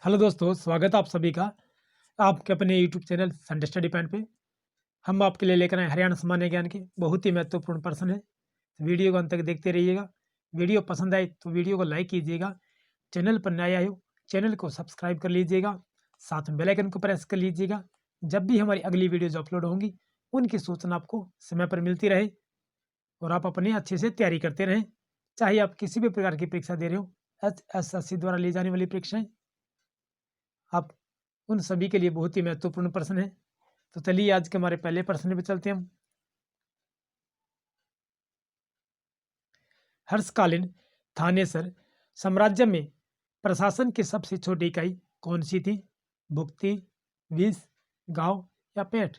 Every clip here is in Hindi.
हेलो दोस्तों, स्वागत है आप सभी का आपके अपने YouTube channel Sunday study point पे। हम आपके लिए लेकर आए हरियाणा सामान्य ज्ञान के बहुत ही महत्वपूर्ण प्रश्न है। तो वीडियो को अंत तक देखते रहिएगा। वीडियो पसंद आए तो वीडियो को लाइक कीजिएगा। चैनल पर नए आए हो चैनल को सब्सक्राइब कर लीजिएगा। साथ में बेल आइकन को प्रेस कर लीजिएगा। जब भी हमारी अगली वीडियोज अपलोड होंगी उनकी सूचना आपको समय पर मिलती रहे और आप अपनी अच्छे से तैयारी करते रहें। चाहे आप किसी भी प्रकार की परीक्षा दे रहे हो, HSSC द्वारा ली जाने वाली परीक्षाएं, आप उन सभी के लिए बहुत ही महत्वपूर्ण प्रश्न है। तो चलिए आज के हमारे पहले प्रश्न पे चलते हैं हम। हर्षकालीन थानेसर साम्राज्य में प्रशासन की सबसे छोटी इकाई कौन सी थी? भुक्ति, विष, गांव या पेठ?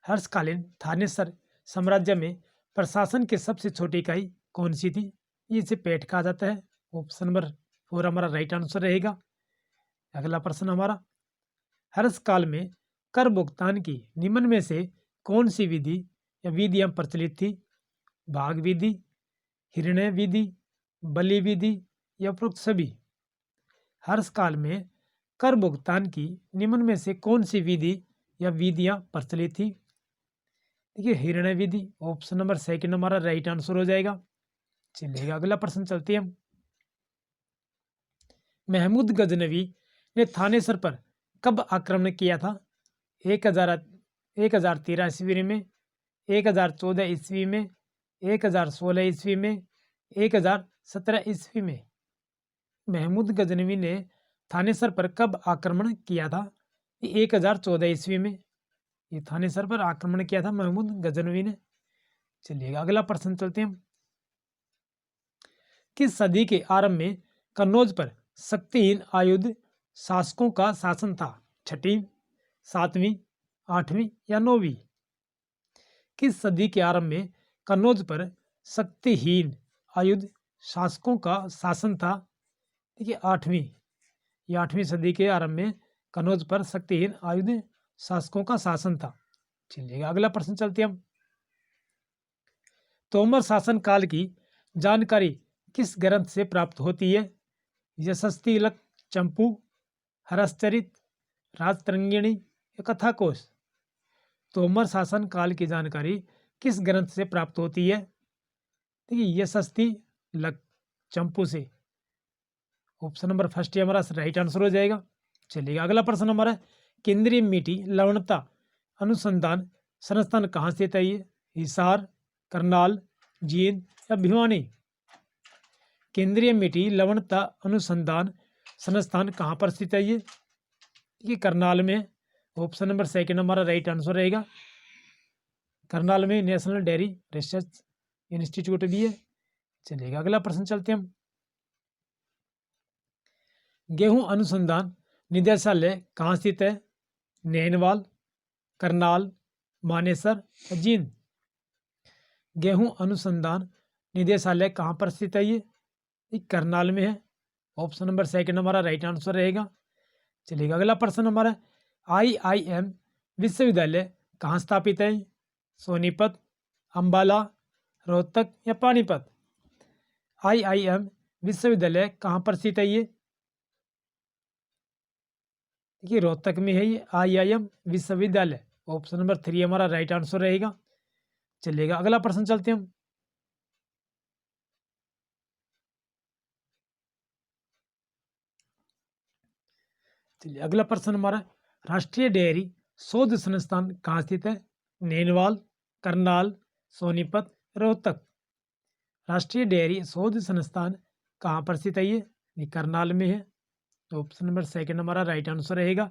हर्षकालीन थानेसर साम्राज्य में प्रशासन की सबसे छोटी इकाई कौन सी थी? इसे पेठ कहा जाता है। ऑप्शन नंबर 4 हमारा राइट आंसर रहेगा। अगला प्रश्न हमारा, हर्षकाल में कर भुगतान की निम्न में से कौन सी विधि या विधियां प्रचलित थी? भाग विधि, हिरण्य विधि, बलि विधि या उपरोक्त सभी? हर्षकाल में कर भुगतान की निम्न में से कौन सी विधि या विधियां प्रचलित थी? देखिए, हिरण्य विधि। ऑप्शन नंबर सेकंड हमारा राइट आंसर हो जाएगा। चलिएगा अगला प्रश्न चलते हैं हम। महमूद गजनवी ने थानेसर पर कब आक्रमण किया था? 1013 ईस्वी में, 1014 ईस्वी में, 1016 ईस्वी में, 1017 ईस्वी में? महमूद गजनवी ने थानेसर पर कब आक्रमण किया था? 1014 ईस्वी में ये थानेसर पर आक्रमण किया था महमूद गजनवी ने। चलिएगा अगला प्रश्न चलते हैं हम। किस सदी के आरंभ में कन्नौज पर शक्तिहीन आयुध शासकों का शासन था? छठी, सातवीं, आठवीं या नौवीं? किस सदी के आरंभ में कन्नौज पर शक्तिहीन आयुध शासकों का शासन था? देखिए, आठवीं सदी के आरंभ में कन्नौज पर शक्तिहीन आयुध शासकों का शासन था। चलिएगा अगला प्रश्न चलते हैं हम। तोमर शासन काल की जानकारी किस ग्रंथ से प्राप्त होती है? यशस्तिलक, चंपू, हरश्चरित, राजतरंगिणी या कथाकोश? तोमर शासन काल की जानकारी किस ग्रंथ से प्राप्त होती है? देखिए, यशस्तिलक, चंपू से। ऑप्शन नंबर फर्स्ट ही हमारा राइट आंसर हो जाएगा। चलिएगा अगला प्रश्न हमारा, केंद्रीय मिट्टी लवणता अनुसंधान संस्थान कहाँ स्थित है? ये हिसार, करनाल, जींद या भिवानी? केंद्रीय मिट्टी लवणता अनुसंधान संस्थान कहाँ पर स्थित है? ये करनाल में। ऑप्शन नंबर सेकंड हमारा राइट आंसर रहेगा। करनाल में नेशनल डेयरी रिसर्च इंस्टीट्यूट भी है। चलिएगा अगला प्रश्न चलते हैं हम। गेहूं अनुसंधान निदेशालय कहाँ स्थित है? नैनवाल, करनाल, मानेसर, जींद? गेहूं अनुसंधान निदेशालय कहाँ पर स्थित है? ये करनाल में है। ऑप्शन नंबर सेकंड हमारा राइट आंसर रहेगा। चलिएगा अगला प्रश्न हमारा, IIM विश्वविद्यालय कहाँ स्थापित है? सोनीपत, अंबाला, रोहतक या पानीपत? IIM विश्वविद्यालय कहाँ पर स्थित है? ये देखिए, रोहतक में है ये IIM विश्वविद्यालय। ऑप्शन नंबर 3 हमारा राइट आंसर रहेगा। चलिएगा अगला प्रश्न चलते हैं हम। चलिए अगला प्रश्न हमारा, राष्ट्रीय डेयरी शोध संस्थान कहाँ स्थित है? नैनवाल, करनाल, सोनीपत, रोहतक? राष्ट्रीय डेयरी शोध संस्थान कहाँ पर स्थित है? ये करनाल में है। तो ऑप्शन नंबर सेकंड हमारा राइट आंसर रहेगा।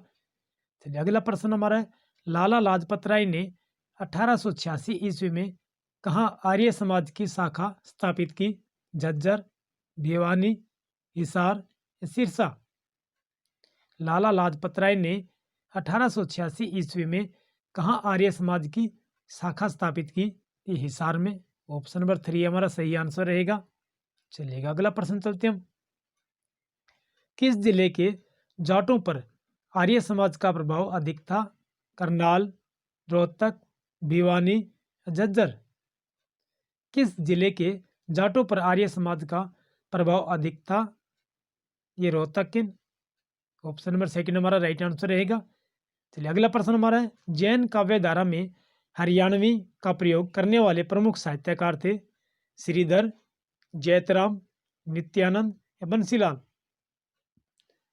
चलिए अगला प्रश्न हमारा है, लाला लाजपत राय ने 1886 ईस्वी में कहाँ आर्य समाज की शाखा स्थापित की? झज्जर, भिवानी, हिसार, सिरसा? लाला लाजपत राय ने 1886 ईस्वी में कहाँ आर्य समाज की शाखा स्थापित की? ये हिसार में। ऑप्शन नंबर 3 हमारा सही आंसर रहेगा। चलिएगा अगला प्रश्न चलते हैं हम। किस जिले के जाटों पर आर्य समाज का प्रभाव अधिक था? करनाल, रोहतक, भिवानी, झज्जर? किस जिले के जाटों पर आर्य समाज का प्रभाव अधिक था? ये रोहतक के। ऑप्शन नंबर सेकंड हमारा राइट आंसर रहेगा। चलिए अगला प्रश्न हमारा है, जैन काव्य धारा में हरियाणवी का प्रयोग करने वाले प्रमुख साहित्यकार थे? श्रीधर, जयतराम, नित्यानंद या बंसीलाल?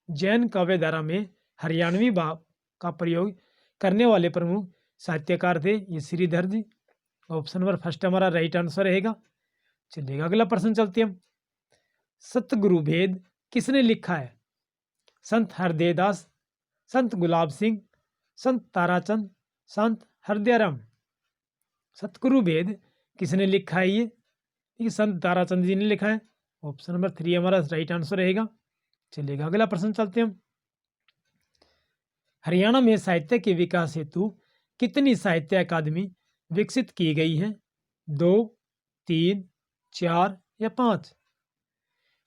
जैन काव्य धारा में हरियाणवी भाव का प्रयोग करने वाले प्रमुख साहित्यकार थे ये श्रीधर जी। ऑप्शन नंबर फर्स्ट हमारा राइट आंसर रहेगा। चलिएगा अगला प्रश्न चलते हैं हम, सतगुरु भेद किसने लिखा है? संत हरदेदास, संत गुलाब सिंह, संत ताराचंद, संत हरदयाराम? सतगुरु भेद किसने लिखा है? ये संत ताराचंद जी ने लिखा है। ऑप्शन नंबर 3 हमारा राइट आंसर रहेगा। चलिएगा अगला प्रश्न चलते हैं हम, हरियाणा में साहित्य के विकास हेतु कितनी साहित्य अकादमी विकसित की गई है? 2, 3, 4 या 5?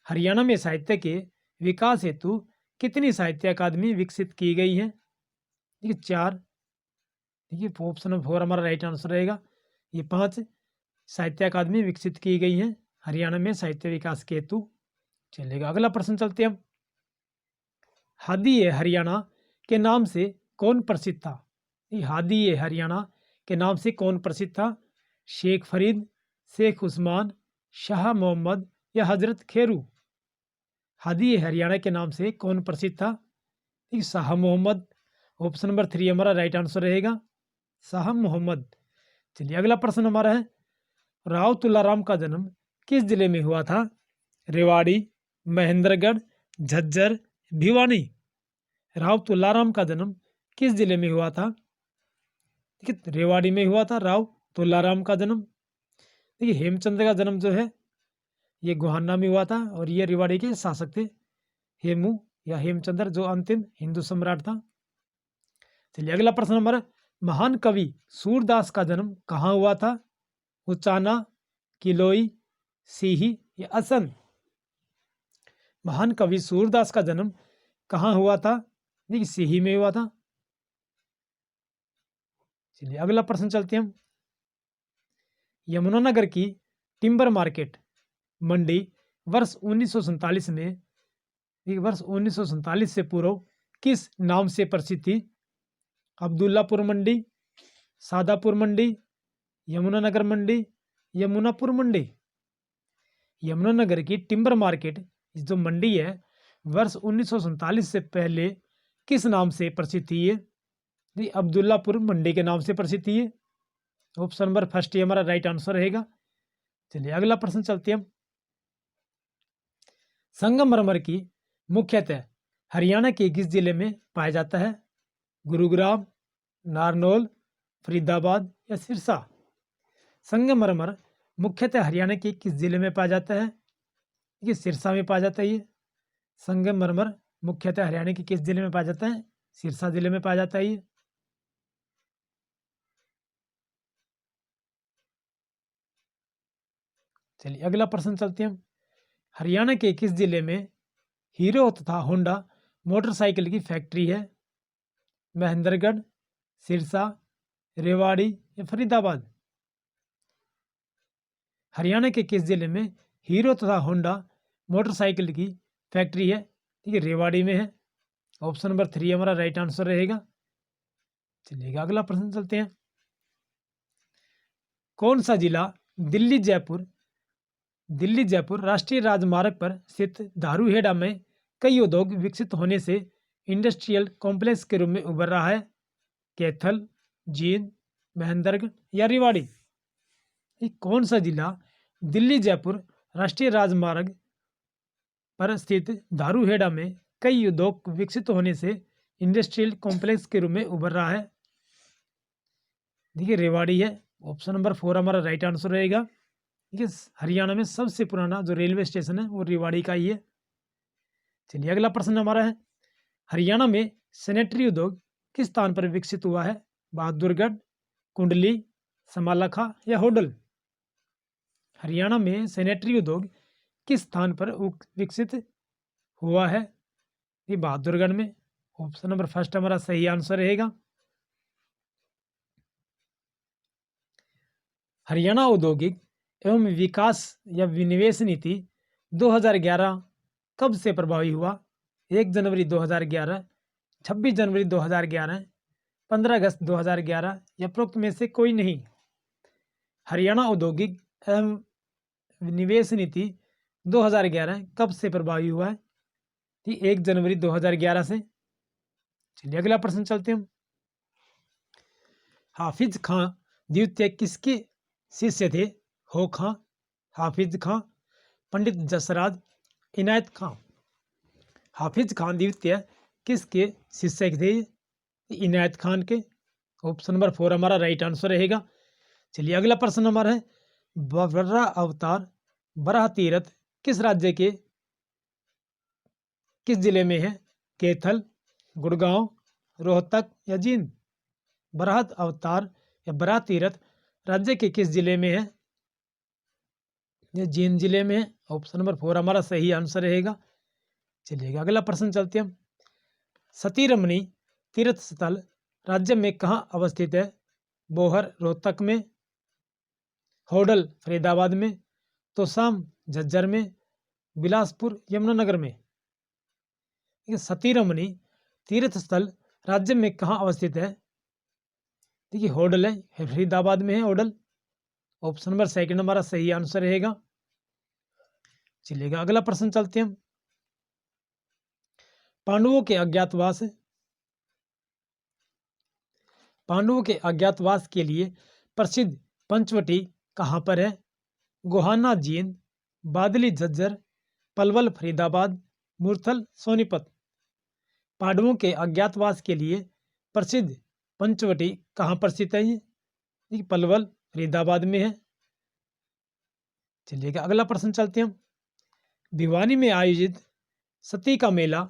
हरियाणा में साहित्य के विकास हेतु कितनी साहित्य अकादमी विकसित की गई है? देखिए 4, देखिए ऑप्शन नंबर 4 हमारा राइट आंसर रहेगा। ये 5 साहित्य अकादमी विकसित की गई हैं हरियाणा में साहित्य विकास के हेतु। चलिएगा अगला प्रश्न चलते हैं हम, हादी ए हरियाणा के नाम से कौन प्रसिद्ध था? ये हादी ए हरियाणा के नाम से कौन प्रसिद्ध था? शेख फरीद, शेख उस्मान, शाह मोहम्मद या हजरत खेरू? हादी ए हरियाणा के नाम से कौन प्रसिद्ध था? ये शाह मोहम्मद। ऑप्शन नंबर 3 हमारा राइट आंसर रहेगा, शाह मोहम्मद। चलिए अगला प्रश्न हमारा है, राव तुलाराम का जन्म किस जिले में हुआ था? रेवाड़ी, महेंद्रगढ़, झज्जर, भिवानी? राव तुलाराम का जन्म किस जिले में हुआ था? देखिए रेवाड़ी में हुआ था राव तुलाराम का जन्म। देखिए हेमचंद का जन्म जो है ये गोहाना में हुआ था और ये रेवाड़ी के शासक थे हेमू या हेमचंद्र, जो अंतिम हिंदू सम्राट था। चलिए अगला प्रश्न नंबर, महान कवि सूरदास का जन्म कहाँ हुआ था? उचाना, किलोई, सीही या असम? महान कवि सूरदास का जन्म कहाँ हुआ था? देखिए सीही में हुआ था। चलिए अगला प्रश्न चलते हैं हम, यमुनानगर की टिम्बर मार्केट मंडी वर्ष 1947 में, वर्ष 1947 से पूर्व किस नाम से प्रसिद्ध थी? अब्दुल्लापुर मंडी, सादापुर मंडी, यमुनानगर मंडी, यमुनापुर मंडी? यमुनानगर की टिम्बर मार्केट जो मंडी है वर्ष 1947 से पहले किस नाम से प्रसिद्ध थी? ये अब्दुल्लापुर मंडी के नाम से प्रसिद्ध थी। ऑप्शन नंबर फर्स्ट ही हमारा राइट आंसर रहेगा। चलिए अगला प्रश्न चलते हैं हम, संगमरमर की मुख्यतः हरियाणा के किस जिले में पाया जाता है? गुरुग्राम, नारनौल, फरीदाबाद या सिरसा? संगमरमर मुख्यतः हरियाणा के किस जिले में पाया जाता है? ये सिरसा में पाया जाता है। ये संगमरमर मुख्यतः हरियाणा के किस जिले में पाया जाता है? सिरसा जिले में पाया जाता है ये। चलिए अगला प्रश्न चलते हैं हम, हरियाणा के किस जिले में हीरो तथा होंडा मोटरसाइकिल की फैक्ट्री है? महेंद्रगढ़, सिरसा, रेवाड़ी या फरीदाबाद? हरियाणा के किस जिले में हीरो तथा होंडा मोटरसाइकिल की फैक्ट्री है? ठीक है रेवाड़ी में है। ऑप्शन नंबर 3 हमारा राइट आंसर रहेगा। चलिएगा अगला प्रश्न चलते हैं, कौन सा जिला दिल्ली जयपुर राष्ट्रीय राजमार्ग पर स्थित धारूहेड़ा में कई उद्योग विकसित होने से इंडस्ट्रियल कॉम्प्लेक्स के रूप में उभर रहा है? कैथल, जींद, महेंद्रगढ़ या रेवाड़ी? कौन सा जिला दिल्ली जयपुर राष्ट्रीय राजमार्ग पर स्थित धारूहेड़ा में कई उद्योग विकसित होने से इंडस्ट्रियल कॉम्प्लेक्स के रूप में उभर रहा है? देखिए रेवाड़ी है। ऑप्शन नंबर 4 हमारा राइट आंसर रहेगा। ठीक है हरियाणा में सबसे पुराना जो रेलवे स्टेशन है वो रेवाड़ी का ही है। चलिए अगला प्रश्न हमारा है, हरियाणा में सैनिटरी उद्योग किस स्थान पर विकसित हुआ है? बहादुरगढ़, कुंडली, समालखा या होडल? हरियाणा में सैनिटरी उद्योग किस स्थान पर विकसित हुआ है? ये बहादुरगढ़ में। ऑप्शन नंबर फर्स्ट हमारा सही आंसर रहेगा। हरियाणा औद्योगिक एवं विकास या विनिवेश नीति 2011 कब से प्रभावी हुआ? 1 जनवरी 2011, 26 जनवरी 2011, 15 अगस्त 2011 या उपरोक्त में से कोई नहीं। हरियाणा औद्योगिक एवं निवेश नीति 2011 कब से प्रभावी हुआ है? 1 जनवरी 2011 से। चलिए अगला प्रश्न चलते हैं हम। हाफिज खां द्वितीय किसके शिष्य थे? हो खां, हाफिज खां, पंडित जसराज, इनायत खां। हाफिज खान द्वितीय किसके शिष्य थे? इनायत खान के। ऑप्शन नंबर 4 हमारा राइट आंसर रहेगा। चलिए अगला प्रश्न नंबर है, बराह अवतार बराह तीर्थ किस राज्य के किस जिले में है? कैथल, गुड़गांव, रोहतक या जींद। बराह अवतार या बराह तीर्थ राज्य के किस जिले में है? ये जींद जिले में है। ऑप्शन नंबर 4 हमारा सही आंसर रहेगा। चलिए अगला प्रश्न चलते हैं हम। सती रमणी तीर्थ स्थल राज्य में कहाँ अवस्थित है? बोहर रोहतक में, होडल फरीदाबाद में, तोशाम झज्जर में, बिलासपुर यमुनानगर में। सती रमणी तीर्थ स्थल राज्य में कहाँ अवस्थित है? देखिए होडल है, फरीदाबाद में है होडल। ऑप्शन नंबर 2 हमारा सही आंसर रहेगा। चलिएगा अगला प्रश्न चलते हैं हम। पांडवों के अज्ञातवास के लिए प्रसिद्ध पंचवटी कहाँ पर है? गोहाना जींद, बादली झज्जर, पलवल फरीदाबाद, मुरथल सोनीपत। पांडवों के अज्ञातवास के लिए प्रसिद्ध पंचवटी कहाँ पर स्थित है? ये पलवल फरीदाबाद में है। चलिए अगला प्रश्न चलते हैं हम। भिवानी में आयोजित सती का मेला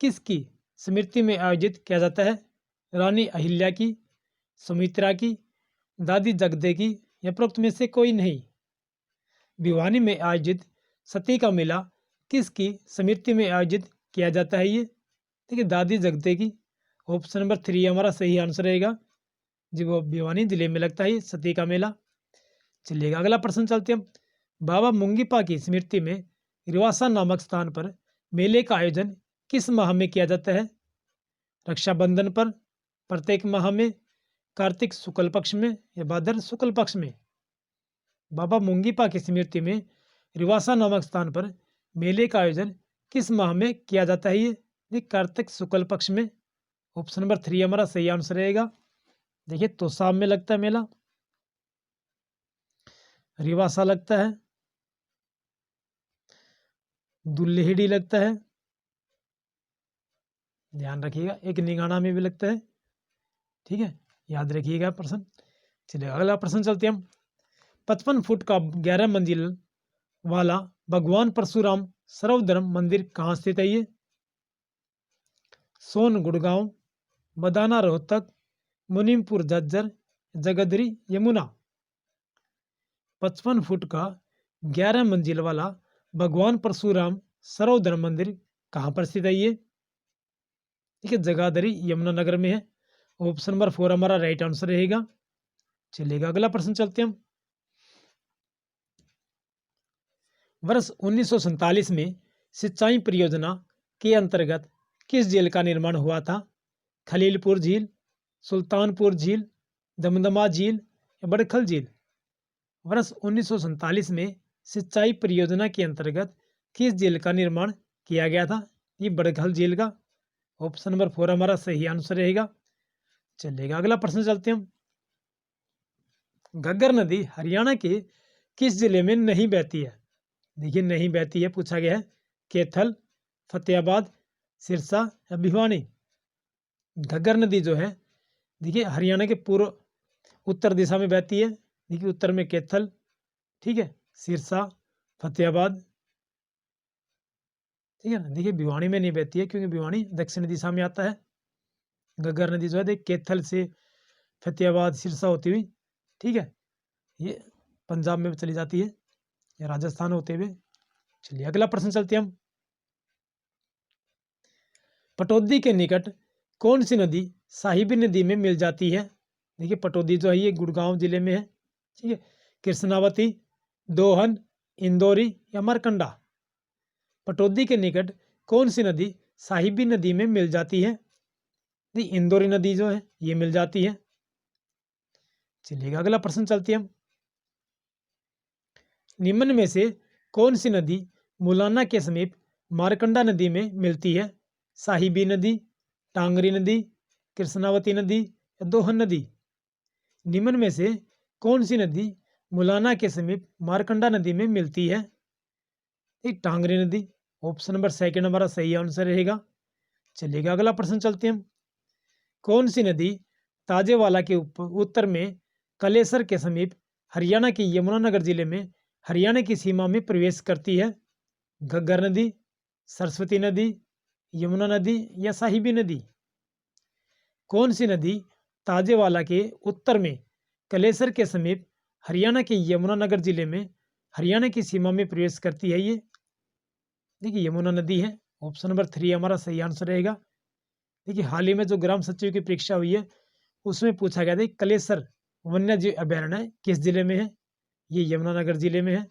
किसकी स्मृति में आयोजित किया जाता है? रानी अहिल्या की, सुमित्रा की, दादी जगदे की या उपरोक्त में से कोई नहीं। भिवानी में आयोजित सती का मेला किसकी स्मृति में आयोजित किया जाता है? ये देखिए दादी जगदे की। ऑप्शन नंबर 3 हमारा सही आंसर रहेगा जी, वो भिवानी जिले में लगता है सती का मेला। चलिएगा अगला प्रश्न चलते हैं। बाबा मुंगीपा की स्मृति में रिवासा नामक स्थान पर मेले का आयोजन किस माह में किया जाता है? रक्षाबंधन पर, प्रत्येक माह में, कार्तिक शुक्ल पक्ष में या भाद्र शुक्ल पक्ष में। बाबा मुंगीपा की स्मृति में रिवासा नामक स्थान पर मेले का आयोजन किस माह में किया जाता है? ये कार्तिक शुक्ल पक्ष में। ऑप्शन नंबर 3 हमारा सही आंसर रहेगा। देखिए तोशाम में लगता है मेला, रिवासा लगता है, दुल्हेड़ी लगता है, ध्यान रखिएगा, एक निगाना में भी लगता है। ठीक है, याद रखिएगा प्रश्न। चलिए अगला प्रश्न चलते हैं हम। 55 फुट का 11 मंजिल वाला भगवान परशुराम सर्वधर्म मंदिर कहाँ स्थित है? ये सोन गुड़गांव, बदाना रोहतक, मुनीमपुर झज्जर, जगदरी यमुना। 55 फुट का 11 मंजिल वाला भगवान परशुराम सर्वधर्म मंदिर कहाँ पर स्थित है? ये ठीक है, जगाधरी यमुनानगर में है। ऑप्शन नंबर 4 हमारा राइट आंसर रहेगा। चलिएगा अगला प्रश्न चलते हैं हम। वर्ष 1947 में सिंचाई परियोजना के अंतर्गत किस झील का निर्माण हुआ था? खलीलपुर झील, सुल्तानपुर झील, दमदमा झील या बड़खल झील। वर्ष 1947 में सिंचाई परियोजना के अंतर्गत किस झील का निर्माण किया गया था? ये बड़खल झील का। ऑप्शन नंबर 4 हमारा सही आंसर रहेगा। चलिएगा अगला प्रश्न चलते हैं हम। घग्गर नदी हरियाणा के किस जिले में नहीं बहती है? देखिए नहीं बहती है, पूछा गया है। कैथल, फतेहाबाद, सिरसा या भिवानी। घग्गर नदी जो है देखिए हरियाणा के पूर्व उत्तर दिशा में बहती है। देखिए उत्तर में कैथल, ठीक है, सिरसा, फतेहाबाद, ठीक है ना। देखिए भिवानी में नहीं बहती है क्योंकि भिवानी दक्षिण दिशा में आता है। घग्गर नदी जो है देख कैथल से फतेहाबाद सिरसा होती हुई, ठीक है, ये पंजाब में चली जाती है या राजस्थान होते हुए। चलिए अगला प्रश्न चलते हैं हम। पटौदी के निकट कौन सी नदी साहिबी नदी में मिल जाती है? देखिए पटौदी जो है ये गुड़गांव जिले में है। ठीक है, कृष्णावती, दोहन, इंदौरी या मरकंडा। पटौदी के निकट कौन सी नदी साहिबी नदी में मिल जाती है? इंदौरी नदी जो है ये मिल जाती है। चलिए अगला प्रश्न चलते हैं हम। निम्न में से कौन सी नदी मुलाना के समीप मारकंडा नदी में मिलती है? साहिबी नदी, टांगरी नदी, कृष्णावती नदी या दोहन नदी? निम्न में से कौन सी नदी मुलाना के समीप मारकंडा नदी में मिलती है? टांगरी नदी। ऑप्शन नंबर सेकंड हमारा सही आंसर रहेगा। चलिएगा अगला प्रश्न चलते हैं हम। कौन सी नदी ताजेवाला के उत्तर में कलेसर के समीप हरियाणा के यमुनानगर जिले में हरियाणा की सीमा में प्रवेश करती है? घग्गर नदी, सरस्वती नदी, यमुना नदी या साहिबी नदी? कौन सी नदी ताजेवाला के उत्तर में कलेसर के समीप हरियाणा के यमुनानगर जिले में हरियाणा की सीमा में प्रवेश करती है? ये देखिए यमुना नदी है। ऑप्शन नंबर 3 हमारा सही आंसर रहेगा। देखिए हाल ही में जो ग्राम सचिव की परीक्षा हुई है उसमें पूछा गया था कि कलेसर वन्य जीव अभयारण्य किस जिले में है? ये यमुनानगर जिले में है।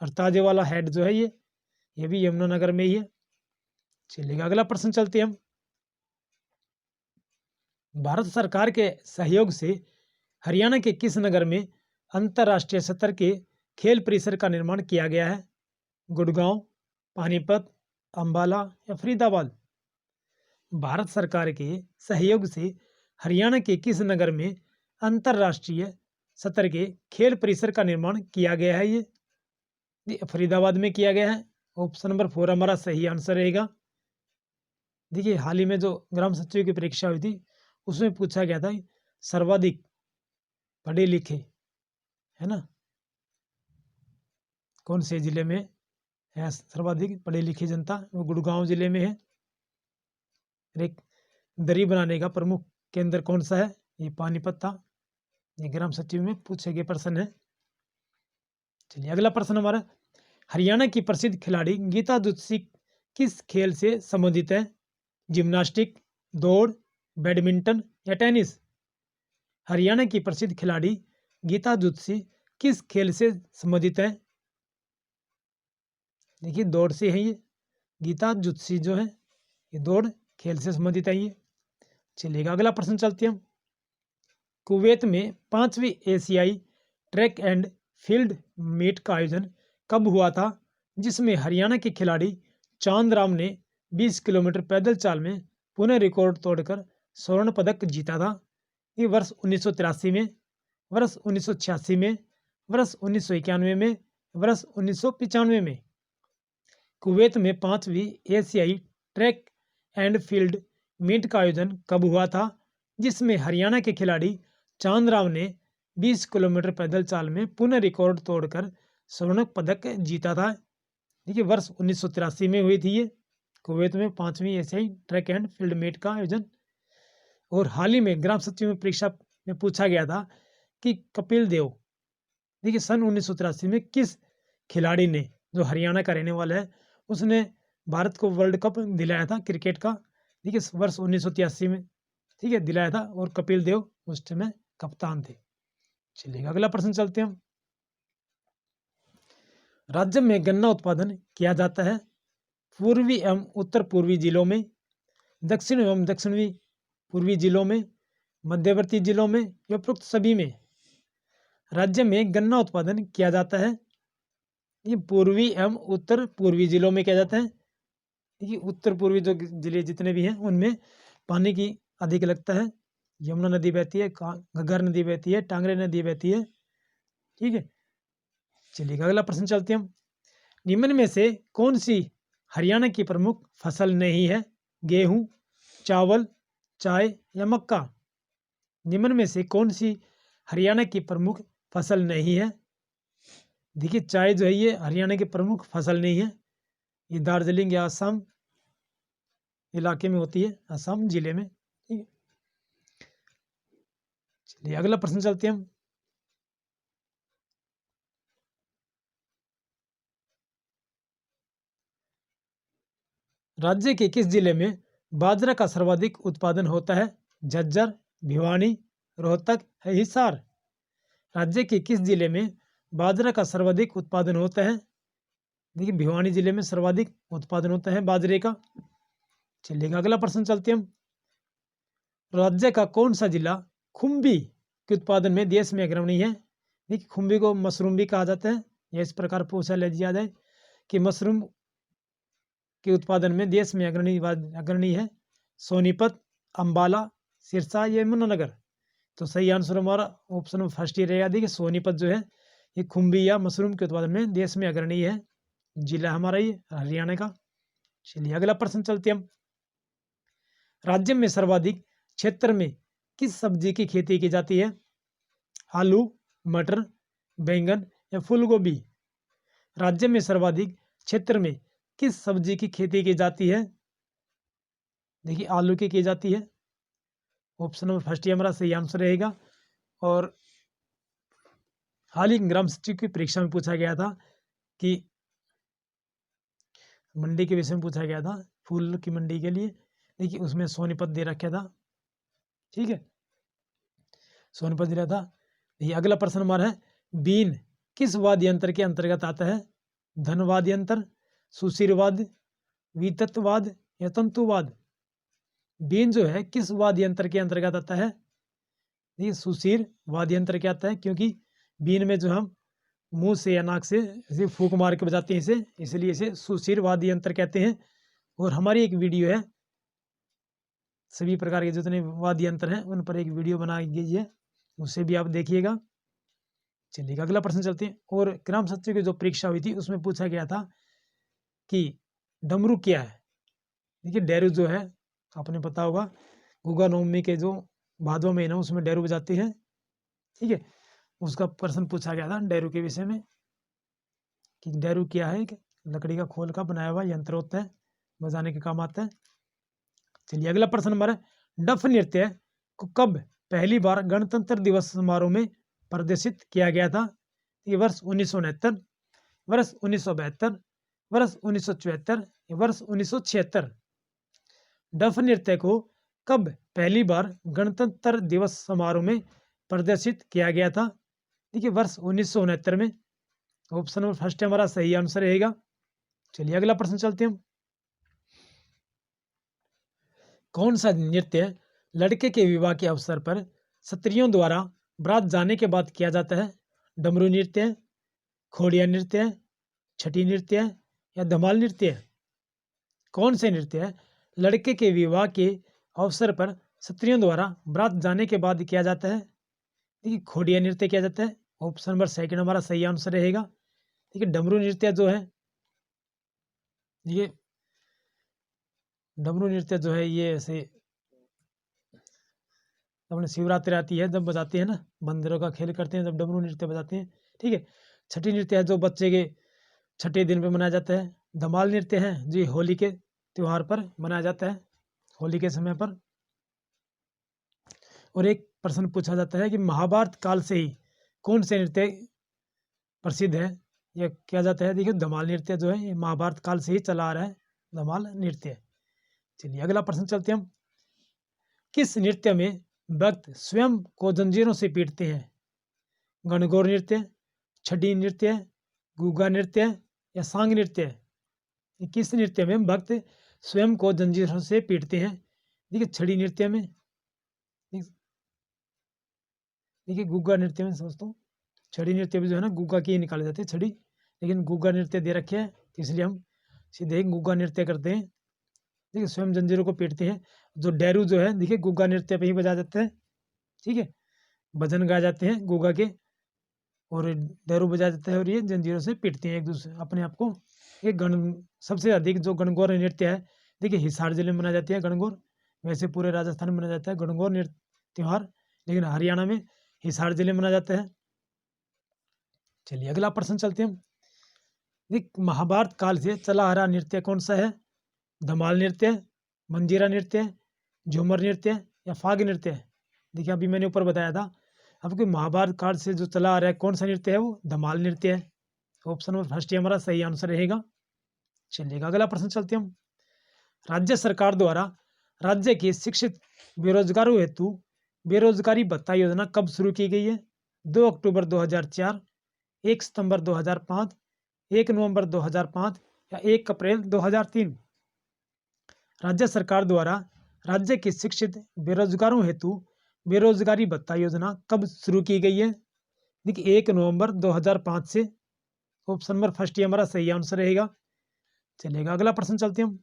और ताजेवाला हेड जो है ये भी यमुनानगर में ही है। चलिए अगला प्रश्न चलते हैं हम। भारत सरकार के सहयोग से हरियाणा के किस नगर में अंतर्राष्ट्रीय स्तर के खेल परिसर का निर्माण किया गया है? गुड़गांव, पानीपत, अंबाला या फरीदाबाद? भारत सरकार के सहयोग से हरियाणा के किस नगर में अंतर्राष्ट्रीय स्तर के खेल परिसर का निर्माण किया गया है? ये फरीदाबाद में किया गया है। ऑप्शन नंबर 4 हमारा सही आंसर रहेगा। देखिए हाल ही में जो ग्राम सचिव की परीक्षा हुई थी उसमें पूछा गया था सर्वाधिक पढ़े लिखे है ना कौन से जिले में है? सर्वाधिक पढ़े लिखे जनता वो गुड़गांव जिले में है। एक दरी बनाने का प्रमुख केंद्र कौन सा है? ये पानीपत था। ये ग्राम सचिव में पूछे गए प्रश्न है। चलिए अगला प्रश्न हमारा, हरियाणा की प्रसिद्ध खिलाड़ी गीता दुत्सी किस खेल से संबंधित है? जिम्नास्टिक, दौड़, बैडमिंटन या टेनिस? हरियाणा की प्रसिद्ध खिलाड़ी गीता दुत्सी किस खेल से संबंधित है? देखिए दौड़ से है ये। गीता जुत्सी जो है ये दौड़ खेल से संबंधित है ये। चलिएगा अगला प्रश्न चलते हैं हम। कुवैत में 5वीं एशियाई ट्रैक एंड फील्ड मीट का आयोजन कब हुआ था, जिसमें हरियाणा के खिलाड़ी चांद राम ने 20 किलोमीटर पैदल चाल में पुनः रिकॉर्ड तोड़कर स्वर्ण पदक जीता था? ये वर्ष 1983 में, वर्ष 1986 में, वर्ष 1991 में, वर्ष 1995 में? कुवैत में 5वीं एशियाई ट्रैक एंड फील्ड मीट का आयोजन कब हुआ था, जिसमें हरियाणा के खिलाड़ी चांद राव ने 20 किलोमीटर पैदल चाल में पुनः रिकॉर्ड तोड़कर स्वर्ण पदक जीता था? देखिए वर्ष 1983 में हुई थी ये कुवैत में 5वीं एशियाई ट्रैक एंड फील्ड मीट का आयोजन। और हाल ही में ग्राम सचिव में परीक्षा में पूछा गया था कि कपिल देव, देखिए सन 1983 में किस खिलाड़ी ने, जो हरियाणा का रहने वाला है, उसने भारत को वर्ल्ड कप दिलाया था क्रिकेट का? देखिए वर्ष 1983 में, ठीक है, दिलाया था। और कपिल देव उस समय कप्तान थे। चलिए अगला प्रश्न चलते हैं हम। राज्य में गन्ना उत्पादन किया जाता है पूर्वी एवं उत्तर पूर्वी जिलों में, दक्षिण एवं दक्षिणी पूर्वी जिलों में, मध्यवर्ती जिलों में या उपरोक्त सभी में? राज्य में गन्ना उत्पादन किया जाता है ये पूर्वी एवं उत्तर पूर्वी जिलों में किया जाता है। देखिए उत्तर पूर्वी जो जिले जितने भी हैं उनमें पानी की अधिक लगता है। यमुना नदी बहती है, घग्गर नदी बहती है, टांगरी नदी बहती है, ठीक है। चलिए अगला प्रश्न चलते हैं हम। निम्न में से कौन सी हरियाणा की प्रमुख फसल नहीं है? गेहूं, चावल, चाय या मक्का? निम्न में से कौन सी हरियाणा की प्रमुख फसल नहीं है? देखिए चाय जो है ये हरियाणा की प्रमुख फसल नहीं है। ये दार्जिलिंग या असम इलाके में होती है, असम जिले में, ठीक है। चलिए अगला प्रश्न चलते हैं हम। राज्य के किस जिले में बाजरा का सर्वाधिक उत्पादन होता है? झज्जर, भिवानी, रोहतक है हिसार? राज्य के किस जिले में बाजरा का सर्वाधिक उत्पादन होता है? देखिए भिवानी जिले में सर्वाधिक उत्पादन होता है बाजरे का। चलिए अगला प्रश्न चलते हैं हम। राज्य का कौन सा जिला खुम्बी के उत्पादन में देश में अग्रणी है? देखिए खुम्बी को मशरूम भी कहा जाता है। यह इस प्रकार पूछा ले दिया जाए कि मशरूम के उत्पादन में देश में अग्रणी है सोनीपत, अंबाला, सिरसा, यमुनानगर। तो सही आंसर हमारा ऑप्शन फर्स्ट ही रहेगा। देखिए सोनीपत जो है ये खुम्बी या मशरूम के उत्पादन में देश में अग्रणी है। जिला हमारा ये हरियाणा का। चलिए अगला प्रश्न चलते हैं हम। राज्य में सर्वाधिक क्षेत्र में किस सब्जी की खेती की जाती है? आलू, मटर, बैंगन या फूल गोभी। राज्य में सर्वाधिक क्षेत्र में किस सब्जी की खेती की जाती है? देखिए आलू की जाती है। ऑप्शन नंबर फर्स्ट ही हमारा सही आंसर रहेगा। और हाल ही ग्राम सचिव की परीक्षा में पूछा गया था कि मंडी के विषय में पूछा गया था, फूल की मंडी के लिए। देखिए उसमें सोनीपत दे रखा था। ठीक है, सोनीपत दे रहा था। ये अगला प्रश्न हमारा है, बीन किस वाद्य यंत्र के अंतर्गत आता है? धनवाद यंत्र, सुशिरवाद, विततवाद या तंतुवाद। बीन जो है किस वाद्य यंत्र के अंतर्गत आता है? ये सुशिर वाद्य यंत्र के आता है, क्योंकि बीन में जो हम मुंह से या नाक से इसे फूंक मार के बजाते हैं इसे, इसलिए इसे सुशिर वाद्य यंत्र कहते हैं। और हमारी एक वीडियो है, सभी प्रकार के जितने वाद्य यंत्र हैं उन पर एक वीडियो बनाई गई है, उसे भी आप देखिएगा। चलिए अगला प्रश्न चलते हैं। और ग्राम सचिव की जो परीक्षा हुई थी उसमें पूछा गया था कि डमरू क्या है? देखिए डेरू जो है आपने पता होगा, गुगा नवमी के जो भादवा महीना उसमें डेरू बजाते हैं। ठीक है, उसका प्रश्न पूछा गया था डेरू के विषय में कि डेरू क्या है? कि लकड़ी का खोल का बनाया हुआ यंत्र होता है, बजाने के काम आता है। चलिए अगला प्रश्न हमारा, डफ नृत्य को कब पहली बार गणतंत्र दिवस समारोह में प्रदर्शित किया गया था? ये वर्ष 1969, वर्ष 1972, वर्ष 1974 या वर्ष 1976। डफ नृत्य को कब पहली बार गणतंत्र दिवस समारोह में प्रदर्शित किया गया था? देखिए वर्ष 1969 में। ऑप्शन नंबर फर्स्ट हमारा सही आंसर रहेगा। चलिए अगला प्रश्न चलते हैं हम। कौन सा नृत्य लड़के के विवाह के अवसर पर स्त्रियों द्वारा बारात जाने के बाद किया जाता है? डमरू नृत्य, खोड़िया नृत्य, छठी नृत्य या धमाल नृत्य। कौन से नृत्य लड़के के विवाह के अवसर पर स्त्रियों द्वारा बारात जाने के बाद किया जाता है? देखिए खोड़िया नृत्य किया जाता है। ऑप्शन नंबर सेकंड हमारा सही आंसर रहेगा। देखिए डमरू नृत्य जो है, ये डमरू नृत्य जो है ये ऐसे अपने शिवरात्रि आती है जब बजाते हैं ना, बंदरों का खेल करते हैं जब डमरू नृत्य बजाते हैं। ठीक है, छठी नृत्य है जो बच्चे के छठे दिन पे मनाया जाता है। धमाल नृत्य है जी होली के त्योहार पर मनाया जाता है, होली के समय पर। और एक प्रश्न पूछा जाता है कि महाभारत काल से ही कौन से नृत्य प्रसिद्ध है? यह किया जाता है। देखिए धमाल नृत्य जो है ये महाभारत काल से ही चला आ रहा है, धमाल नृत्य। चलिए अगला प्रश्न चलते हैं हम। किस नृत्य में भक्त स्वयं को जंजीरों से पीटते हैं? गणगौर नृत्य, छड़ी नृत्य, गुगा नृत्य या सांग नृत्य। किस नृत्य में भक्त स्वयं को जंजीरों से पीटते हैं? देखिए छड़ी नृत्य में। देखिए गुग्गा नृत्य में दोस्तों, छड़ी नृत्य भी जो है ना गुग्गा की ही निकाले जाते हैं छड़ी, लेकिन गुग्गा नृत्य दे रखे हैं तो इसलिए हम सीधे गुग्गा नृत्य करते हैं। देखिए स्वयं जंजीरों को पीटते हैं। जो डेरू जो है देखिए गुग्गा नृत्य पे ही बजा जाते हैं। ठीक है, भजन गाए जाते हैं गुग्गा के और डेरू बजा जाता है और ये जंजीरों से पीटते हैं एक दूसरे अपने आप को। एक सबसे अधिक जो गणगौर नृत्य है देखिए हिसार जिले में मनाया जाती है गणगौर। वैसे पूरे राजस्थान में मनाया जाता है गणगौर नृत्य त्यौहार, लेकिन हरियाणा में हिसार जिले में मनाया जाता है। चलिए अगला प्रश्न चलते हैं। देख महाभारत काल से चला आ रहा नृत्य कौन सा है? धमाल नृत्य, मंजीरा नृत्य, झूमर नृत्य या फाग नृत्य। देखिए अभी मैंने ऊपर बताया था आपको महाभारत काल से जो चला आ रहा है कौन सा नृत्य है, वो धमाल नृत्य है। ऑप्शन नंबर फर्स्ट ही हमारा सही आंसर रहेगा। चलिएगा अगला प्रश्न चलते हैं हम। राज्य सरकार द्वारा राज्य के शिक्षित बेरोजगारों हेतु बेरोजगारी भत्ता योजना कब शुरू की गई है? 2 अक्टूबर 2004, 1 सितंबर 2005, 1 नवंबर 2005 या 1 अप्रैल 2003। राज्य सरकार द्वारा राज्य के शिक्षित बेरोजगारों हेतु बेरोजगारी भत्ता योजना कब शुरू की गई है? देखिए 1 नवंबर 2005 से। ऑप्शन नंबर फर्स्ट ही हमारा सही आंसर रहेगा। चलेगा, अगला प्रश्न चलते हैं हम।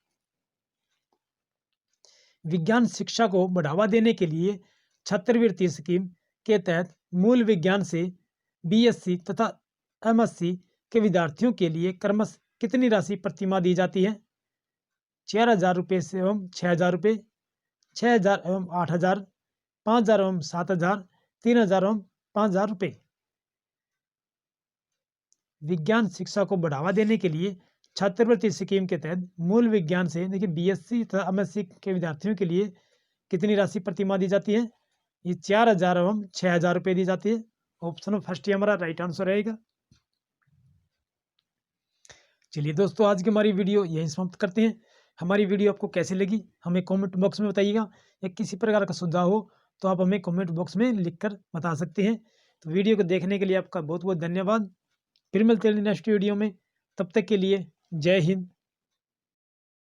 विज्ञान शिक्षा को बढ़ावा देने के लिए छात्रवृत्ति स्कीम के तहत मूल विज्ञान से बीएससी तथा एमएससी के विद्यार्थियों के लिए क्रमश कितनी राशि प्रतिमाह दी जाती है? 4,000 रुपये से एवं 6,000 रुपये, 6,000 एवं 8,000, 5,000 एवं 7,000, 3,000 एवं 5,000 रुपये। विज्ञान शिक्षा को बढ़ावा देने के लिए छात्रवृत्ति स्कीम के तहत मूल विज्ञान से देखिए बीएससी तथा एमएससी के विद्यार्थियों के लिए कितनी राशि प्रतिमाह दी जाती है? ये 4,000 एवं 6,000 रुपये दी जाती है। ऑप्शन फर्स्ट ही हमारा राइट आंसर रहेगा। चलिए दोस्तों, आज की हमारी वीडियो यहीं समाप्त करते हैं। हमारी वीडियो आपको कैसी लगी हमें कमेंट बॉक्स में बताइएगा, या किसी प्रकार का सुझाव हो तो आप हमें कमेंट बॉक्स में लिखकर बता सकते हैं। तो वीडियो को देखने के लिए आपका बहुत बहुत धन्यवाद। फिर मिलते हैं नेक्स्ट वीडियो में, तब तक के लिए जय हिंद,